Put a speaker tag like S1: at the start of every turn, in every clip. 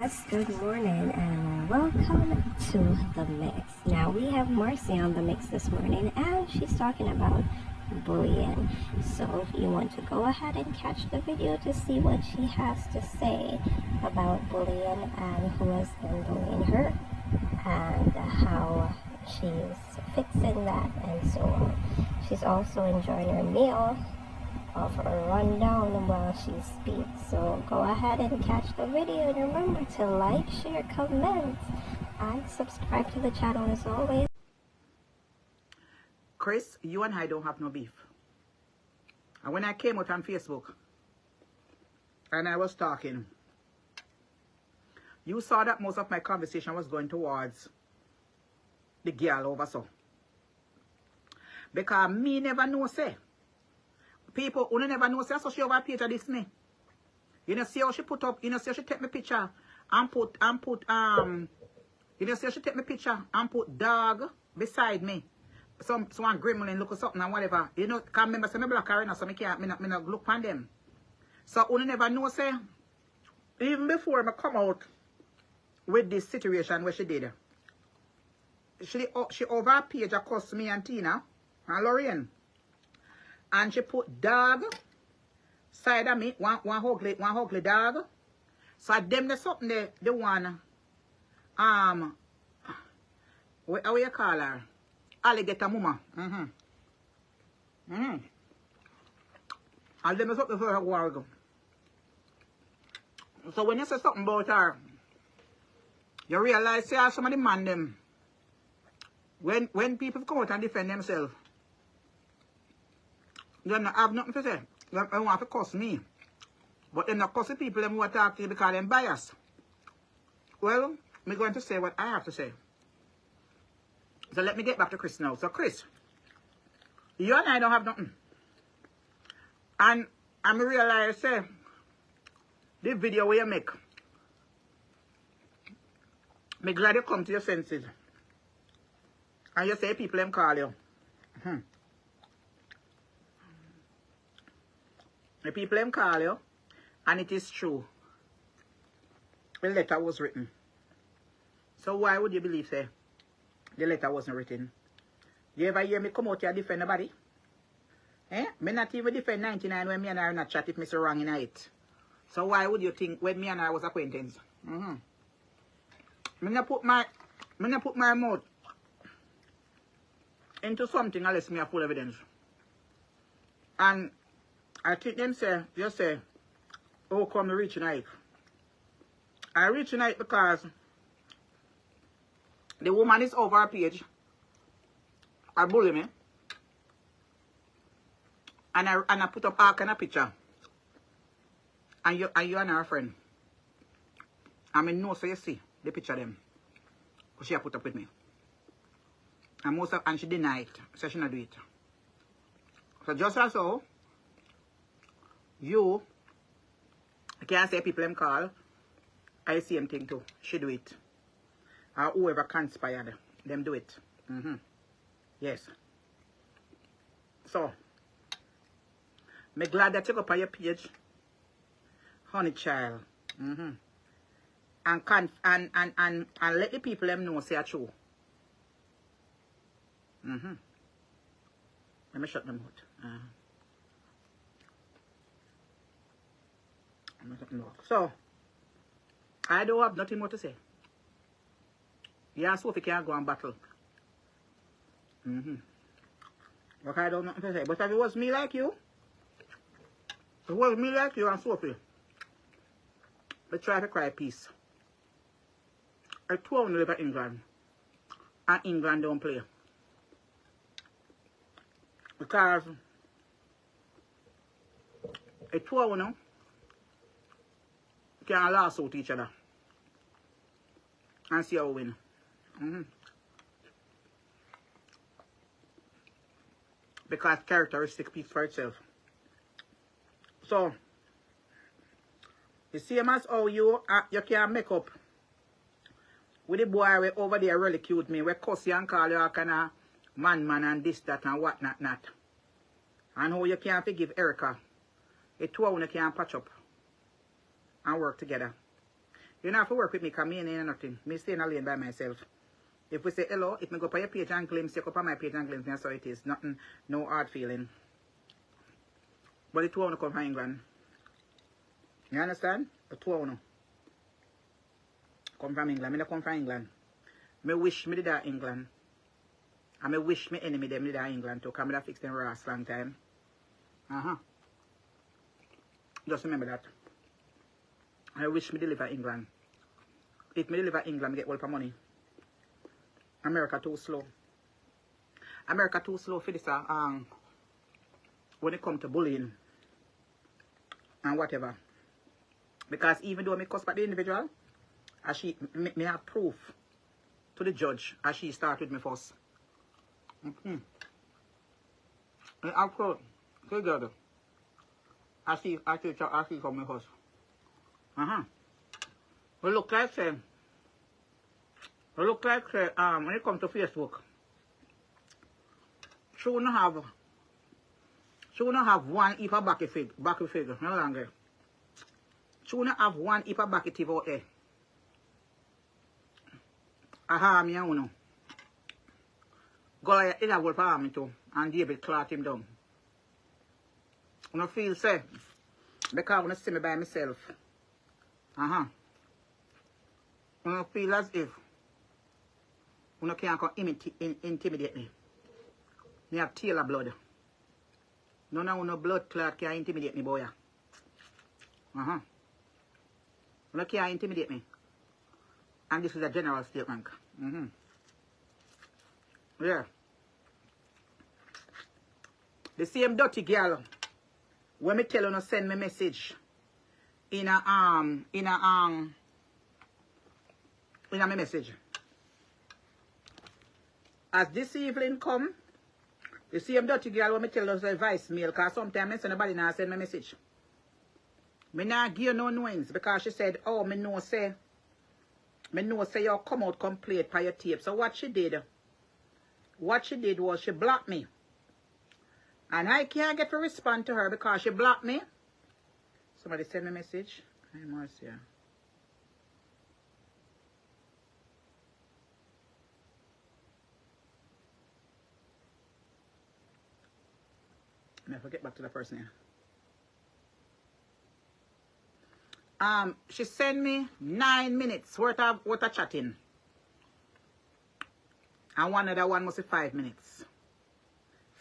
S1: Yes, good morning and welcome to the mix. Now we have Marcia on the mix this morning and she's talking about bullying. So you want to go ahead and catch the video to see what she has to say about bullying and who has been bullying her and how she's fixing that and so on. She's also enjoying her meal of a rundown while she speaks. So go ahead and catch the video and remember to like, share, comment, and subscribe to the channel as always.
S2: Chris, you and I don't have no beef. And when I came out on Facebook and I was talking, you saw that most of my conversation was going towards the girl over so. Because me never know say. People who never know say so she over page of this me. You know see how she put up, you know see how she take my picture and put you know see how she take my picture and put dog beside me. Some gremlin look or something and whatever. You know, can't remember say me black arena so me can't me not look on them. So who never know say even before me come out with this situation where she did. She over a page across me and Tina and Lorraine. And she put dog side of me, one ugly dog. So them the something the one what you call her? Alligator mama. And them the something for her while ago. So when you say something about her, you realize say some of the man them when people come out and defend themselves. They don't have nothing to say. They want to cuss me. But they're not cussing people who are talking because they're biased. Well, I'm going to say what I have to say. So let me get back to Chris now. So Chris, you and I don't have nothing. And I realize, say, the video where you make, I'm glad you come to your senses. And you say people them call you. The people them call you, and it is true. The letter was written. So why would you believe, say, the letter wasn't written? You ever hear me come out here and defend nobody? Eh? Me not even defend 99 when me and I are not chat if me so wrong in it. So why would you think when me and I was acquaintance? Me not put my mouth into something unless me have full evidence. And I think them say, you say, oh, come to reach tonight. I reach tonight because the woman is over her page. I bully me. And I put up all kind of picture. And you and her friend. I mean, no, so you see the picture of them. Because she put up with me. And she denied it. So she not do it. So just as so, you can't say people them call. I see them thing too. She do it. Or whoever conspired, them do it. Yes. So, me glad that you go up on your page, honey child. And let the people them know say a true. Let me shut them out. So, I don't have nothing more to say. Yeah, Sophie can't go and battle. But I don't know what to say. But if it was me like you, and Sophie, we try to cry peace. I told you live in England. And England don't play. Because I told you, can last out each other and see how we win. Because characteristic speaks for itself. So, the same as how you can make up with the boy we over there really cute me, we cuss you and call you all kind of man and this, that and what not. And how you can forgive Erica. The two of you can patch up and work together. You don't have to work with me because me ain't nothing. Me stay in a lane by myself. If we say hello, if me go by your page and glimpse, you go on my page and glimpse, that's how it is. Nothing, no hard feeling. But the two of you come from England. You understand? The two of you come from England. Me don't come from England. Me wish me did that England. And me wish me enemy them did that England too. Because me that fix them last long time. Just remember that. I wish me deliver England. If me deliver England, me get all for money. America too slow. America too slow for this when it comes to bullying and whatever. Because even though me cuss back the individual, as she me have proof to the judge as she started with me first. Me have proof to the judge as she come me first. We look like when it comes to Facebook, she wouldn't have one heap of backy figure, no longer. She wouldn't have one heap of backy TV out there. Me and uno. Goliath did a work for me too, and David clot him down. I feel say, because I see me by myself. I feel as if you can't come intimidate me. Me have tail of blood. None of no blood clot can intimidate me, boy. You can't intimidate me. And this is a general statement. Yeah. The same dirty girl when me tell her to send me message in a my message. As this evening come, the same dirty girl when me tell us a voicemail, because sometimes I send nobody now send me message. Me not give you no knowings because she said, oh, me know say you come out complete by your tape. So what she did was she blocked me. And I can't get to respond to her because she blocked me. Somebody send me a message. Hi, Marcia. Never get back to the person here. She sent me 9 minutes worth of chatting. And one other one must be 5 minutes.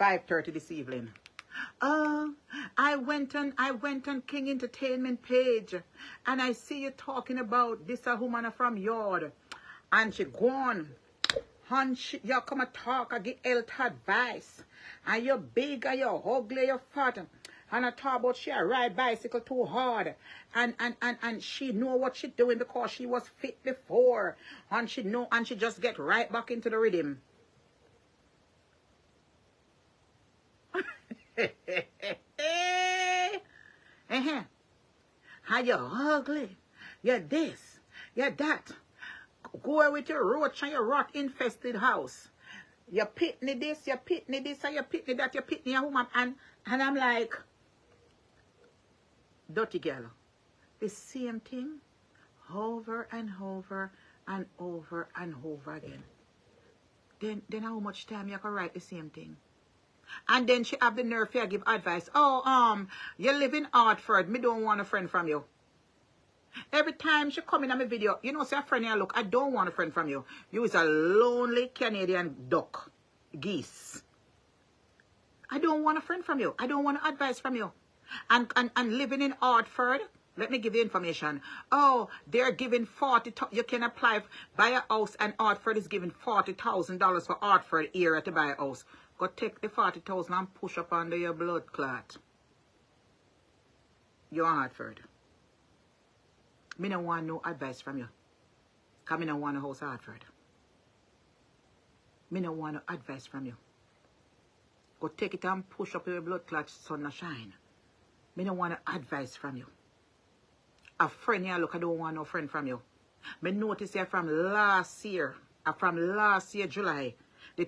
S2: 5:30 this evening. Oh, I went on King Entertainment page and I see you talking about this a woman from Yard. And she gone. And you come and talk, I give health advice. And you're big and you're ugly, you're fat. And I talk about she ride bicycle too hard. And she know what she doing because she was fit before. And she know and she just get right back into the rhythm. How you ugly. You're this. You're that. Go with your roach and your rot infested house. You pitney this, you pitney this, and you pitney that, you pitney a woman. And I'm like, dirty girl. The same thing over and over and over and over again. Then how much time you can write the same thing? And then she have the nerve to give advice. Oh, you live in Hartford. Me don't want a friend from you. Every time she come in on my video, you know, say a friend here, look, I don't want a friend from you. You is a lonely Canadian duck, geese. I don't want a friend from you. I don't want advice from you. And living in Hartford, let me give you information. Oh, they're giving you can apply, buy a house, and Hartford is giving $40,000 for Hartford area to buy a house. Go take the 40,000 and push up under your blood clot. You're Hartford. Me don't want no advice from you. Because me don't want a house Hartford. Me don't want no advice from you. Go take it and push up your blood clot, sun and shine. Me don't want no advice from you. A friend here, look, I don't want no friend from you. Me notice here from last year, July, the